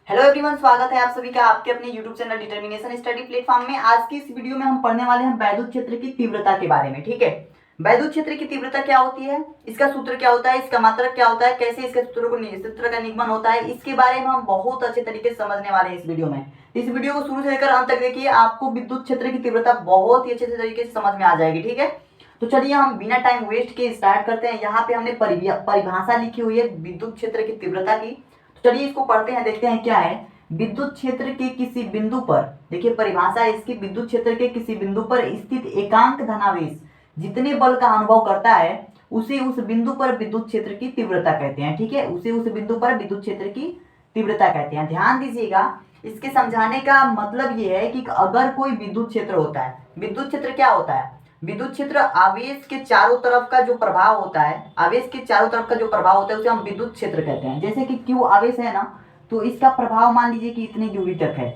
Hello everyone, स्वागत है आप सभी का आपके अपने YouTube channel determination study platform में। आज की इस वीडियो में हम पढ़ने वाले हैं वैद्युत क्षेत्र की तीव्रता के बारे में। ठीक है, वैद्युत क्षेत्र की तीव्रता क्या होती है, इसका सूत्र क्या होता है, इसका मात्रक क्या होता है, कैसे इसके सूत्र का निगमन होता है, इसके बारे में हम बहुत अच्छे तरीके से समझने वाले हैं इस वीडियो में। इस वीडियो को शुरू से लेकर अंत तक देखिए, आपको विद्युत क्षेत्र की तीव्रता बहुत ही अच्छे तरीके से समझ में आ जाएगी। ठीक है, तो चलिए हम बिना टाइम वेस्ट के स्टार्ट करते हैं। यहाँ पे हमने परिभाषा लिखी हुई है विद्युत क्षेत्र की तीव्रता की। तो चलिए इसको पढ़ते हैं, देखते हैं क्या है। विद्युत क्षेत्र के किसी बिंदु पर, देखिए परिभाषा इसकी, विद्युत क्षेत्र के किसी बिंदु पर स्थित एकांक धनावेश जितने बल का अनुभव करता है उसे उस बिंदु पर विद्युत क्षेत्र की तीव्रता कहते हैं। ठीक है, उसे उस बिंदु पर विद्युत क्षेत्र की तीव्रता कहते हैं। ध्यान दीजिएगा, इसके समझाने का मतलब ये है कि अगर कोई विद्युत क्षेत्र होता है, विद्युत क्षेत्र क्या होता है, विद्युत क्षेत्र आवेश के चारों तरफ का जो प्रभाव होता है, आवेश के चारों तरफ का जो प्रभाव होता है उसे हम विद्युत क्षेत्र कहते हैं। जैसे कि क्यू आवेश है ना, तो इसका प्रभाव मान लीजिए कि इतनी दूरी तक है।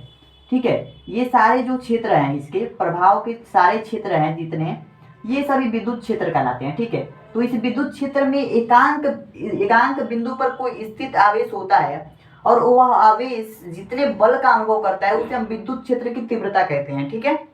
ठीक है, ये सारे जो क्षेत्र हैं, इसके प्रभाव के सारे क्षेत्र हैं जितने, ये सभी विद्युत क्षेत्र कहलाते हैं। ठीक है, तो इस विद्युत क्षेत्र में एकांक एकांक बिंदु पर कोई स्थित आवेश होता है और वह आवेश जितने बल का अनुभव करता है उसे हम विद्युत क्षेत्र की तीव्रता कहते हैं। ठीक है,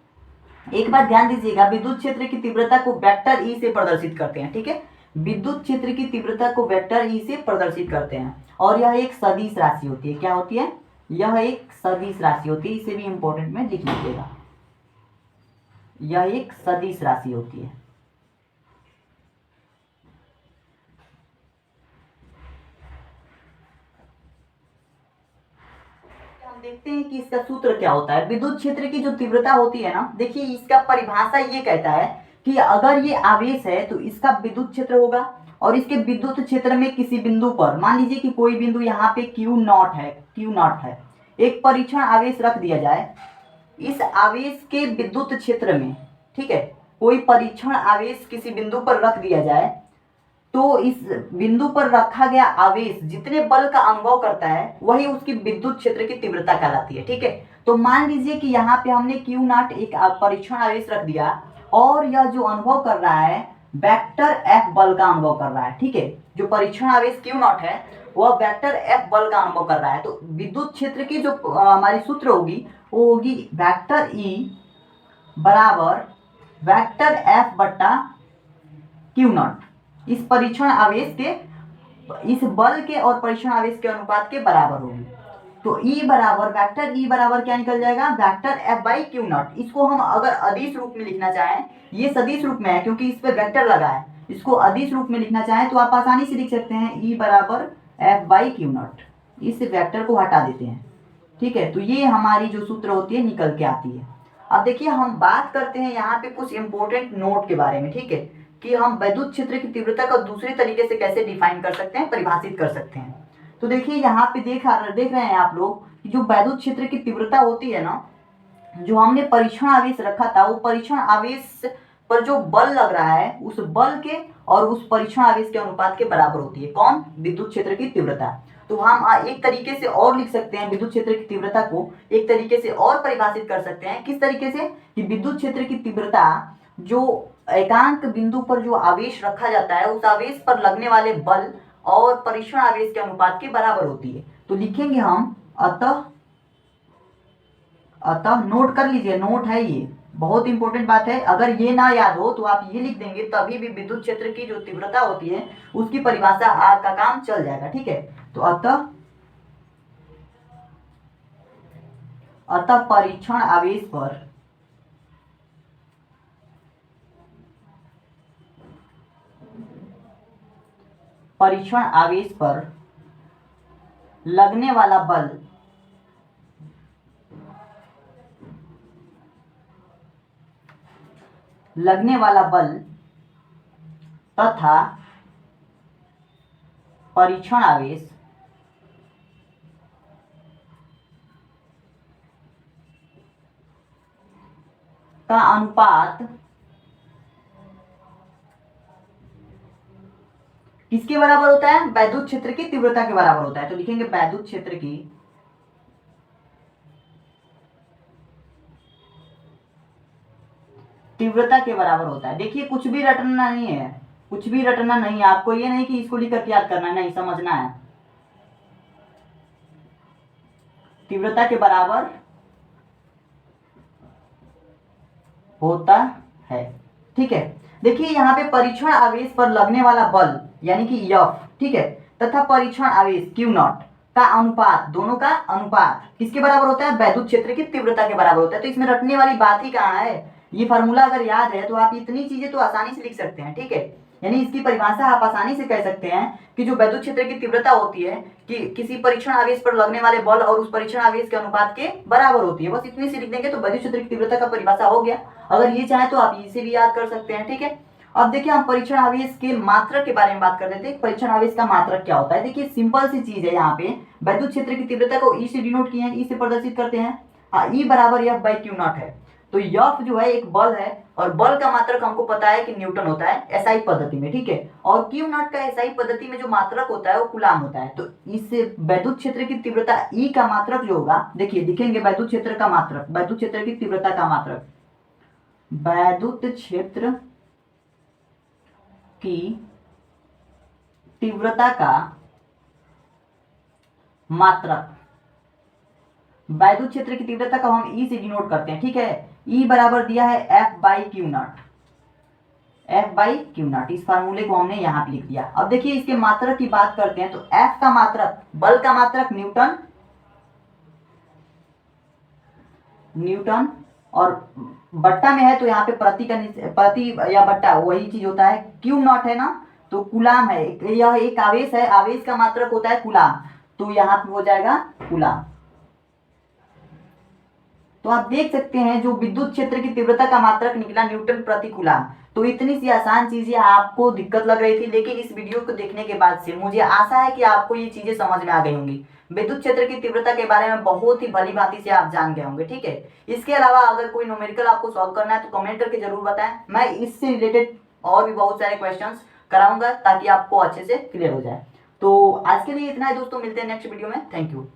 एक बात ध्यान दीजिएगा, विद्युत क्षेत्र की तीव्रता को वेक्टर ई से प्रदर्शित करते हैं। ठीक है, विद्युत क्षेत्र की तीव्रता को वेक्टर ई से प्रदर्शित करते हैं और यह एक सदिश राशि होती है। क्या होती है? यह एक सदिश राशि होती है। इसे भी इंपॉर्टेंट में लिख लीजिएगा, यह एक सदिश राशि होती है। हम देखते हैं कि इसका सूत्र क्या होता है। विद्युत क्षेत्र की जो तीव्रता होती है ना, देखिए इसका परिभाषा ये कहता है कि अगर ये आवेश है तो इसका विद्युत क्षेत्र होगा और इसके विद्युत क्षेत्र में किसी बिंदु पर, मान लीजिए कि कोई बिंदु यहाँ पे Q0 है, Q0 है, एक परीक्षण आवेश रख दिया जाए इस आवेश के विद्युत क्षेत्र में। ठीक है, कोई परीक्षण आवेश किसी बिंदु पर रख दिया जाए तो इस बिंदु पर रखा गया आवेश जितने बल का अनुभव करता है वही उसकी विद्युत क्षेत्र की तीव्रता कहलाती है। ठीक है, तो मान लीजिए कि यहाँ पे हमने Q0 एक परीक्षण आवेश रख दिया और यह जो अनुभव कर रहा है वेक्टर F बल का अनुभव कर रहा है। ठीक है, जो परीक्षण आवेश Q0 है वह वेक्टर F बल का अनुभव कर रहा है। तो विद्युत क्षेत्र की जो हमारी सूत्र होगी वो होगी वेक्टर E बराबर वेक्टर F बट्टा Q0। इस परीक्षण आवेश के, इस बल के और परीक्षण आवेश के अनुपात के बराबर होगी। तो E बराबर, वेक्टर E बराबर क्या निकल जाएगा, वेक्टर F बाई Q0। इसको हम अगर अदिश रूप में लिखना चाहें, ये सदिश रूप में है क्योंकि इस पे वेक्टर लगा है, इसको अदिश रूप में लिखना चाहें तो आप आसानी से लिख सकते हैं E बराबर F बाई Q0। इस वेक्टर को हटा देते हैं। ठीक है, तो ये हमारी जो सूत्र होती है निकल के आती है। अब देखिए हम बात करते हैं यहाँ पे कुछ इंपॉर्टेंट नोट के बारे में। ठीक है, कि हम विद्युत क्षेत्र की तीव्रता को दूसरे तरीके से कैसे डिफाइन कर सकते हैं, परिभाषित कर सकते हैं। तो देखिए यहाँ पे देख रहे हैं आप लोग कि जो विद्युत क्षेत्र की तीव्रता होती है ना, जो हमने परीक्षण आवेश रखा था वो परीक्षण आवेश पर जो बल लग रहा है उस बल के और उस परीक्षण आवेश के अनुपात के बराबर होती है। कौन? विद्युत क्षेत्र की तीव्रता। तो हम एक तरीके से और लिख सकते हैं, विद्युत क्षेत्र की तीव्रता को एक तरीके से और परिभाषित कर सकते हैं। किस तरीके से? कि विद्युत क्षेत्र की तीव्रता जो एकांक बिंदु पर जो आवेश रखा जाता है उस आवेश पर लगने वाले बल और परीक्षण आवेश के अनुपात के बराबर होती है। तो लिखेंगे हम अतः नोट कर लीजिए, नोट है ये, बहुत इंपॉर्टेंट बात है। अगर ये ना याद हो तो आप ये लिख देंगे, तभी भी विद्युत क्षेत्र की जो तीव्रता होती है उसकी परिभाषा आपका काम चल जाएगा। ठीक है, तो अतः परीक्षण आवेश पर लगने वाला बल तथा परीक्षण आवेश का अनुपात किसके बराबर होता है? वैद्युत क्षेत्र की तीव्रता के बराबर होता है। तो लिखेंगे वैद्युत क्षेत्र की तीव्रता के बराबर होता है। देखिए कुछ भी रटना नहीं है, कुछ भी रटना नहीं है आपको, ये नहीं कि इसको लिख कर याद करना, नहीं, समझना है। तीव्रता के बराबर होता है। ठीक है, देखिए यहाँ पे परीक्षण आवेश पर लगने वाला बल यानी कि F, ठीक है, तथा परीक्षण आवेश Q नॉट का अनुपात, दोनों का अनुपात किसके बराबर होता है? वैद्युत क्षेत्र की तीव्रता के बराबर होता है। तो इसमें रटने वाली बात ही कहाँ है? ये फार्मूला अगर याद है तो आप इतनी चीजें तो आसानी से लिख सकते हैं। ठीक है, यानी इसकी परिभाषा आप आसानी से कह सकते हैं कि जो वैद्युत क्षेत्र की तीव्रता होती है कि किसी परीक्षण आवेश पर लगने वाले बल और उस परीक्षण आवेश के अनुपात के बराबर होती है। बस इतनी सी लिख देंगे तो वैद्युत क्षेत्र की तीव्रता का परिभाषा हो गया। अगर ये चाहे तो आप इसे भी याद कर सकते हैं। ठीक है, अब देखिए हम परीक्षण आवेश के मात्रक के बारे में बात कर रहे थे। परीक्षण आवेश का मात्रक क्या होता है? देखिए सिंपल सी चीज है, यहाँ पे वैद्युत क्षेत्र की तीव्रता को ई से डिनोट किए हैं, ई से प्रदर्शित करते हैं। ई बराबर एफ बाई क्यू नॉट है। तो एफ जो है एक बल है और बल का मात्रक हमको पता है कि न्यूटन होता है एसआई पद्धति में। ठीक है, और क्यू नॉट का एसआई पद्धति में जो मात्रक होता है वो कूलाम होता है। तो इस वैद्युत क्षेत्र की तीव्रता ई का मात्रक जो होगा, देखिए दिखेंगे वैद्युत क्षेत्र का मात्रक, वैद्युत क्षेत्र की तीव्रता का मात्रक, वैद्युत क्षेत्र की तीव्रता का मात्रक, वैद्युत क्षेत्र की तीव्रता का हम ई से डिनोट करते हैं। ठीक है, ई बराबर दिया है F by Q not, F by Q not. इस फार्मूले को हमने यहां पे लिख दिया। अब देखिए इसके मात्रक की बात करते हैं तो एफ का मात्रक, बल का मात्रक न्यूटन, न्यूटन, और बट्टा में है तो यहाँ पे प्रति का, प्रति या बट्टा वही चीज होता है। क्यू नॉट है ना, तो कूलाम है, यह एक आवेश है, आवेश का मात्रक होता है कूलाम, तो यहाँ पे हो जाएगा कूलाम। तो आप देख सकते हैं जो विद्युत क्षेत्र की तीव्रता का मात्रक निकला न्यूटन प्रति कूलाम। तो इतनी सी आसान चीजें आपको दिक्कत लग रही थी, लेकिन इस वीडियो को देखने के बाद से मुझे आशा है कि आपको ये चीजें समझ में आ गई होंगी। विद्युत क्षेत्र की तीव्रता के बारे में बहुत ही भली भांति से आप जान गए होंगे। ठीक है, इसके अलावा अगर कोई न्यूमेरिकल आपको सॉल्व करना है तो कमेंट करके जरूर बताएं। मैं इससे रिलेटेड और भी बहुत सारे क्वेश्चंस कराऊंगा ताकि आपको अच्छे से क्लियर हो जाए। तो आज के लिए इतना है दोस्तों, मिलते हैं नेक्स्ट वीडियो में। Thank you.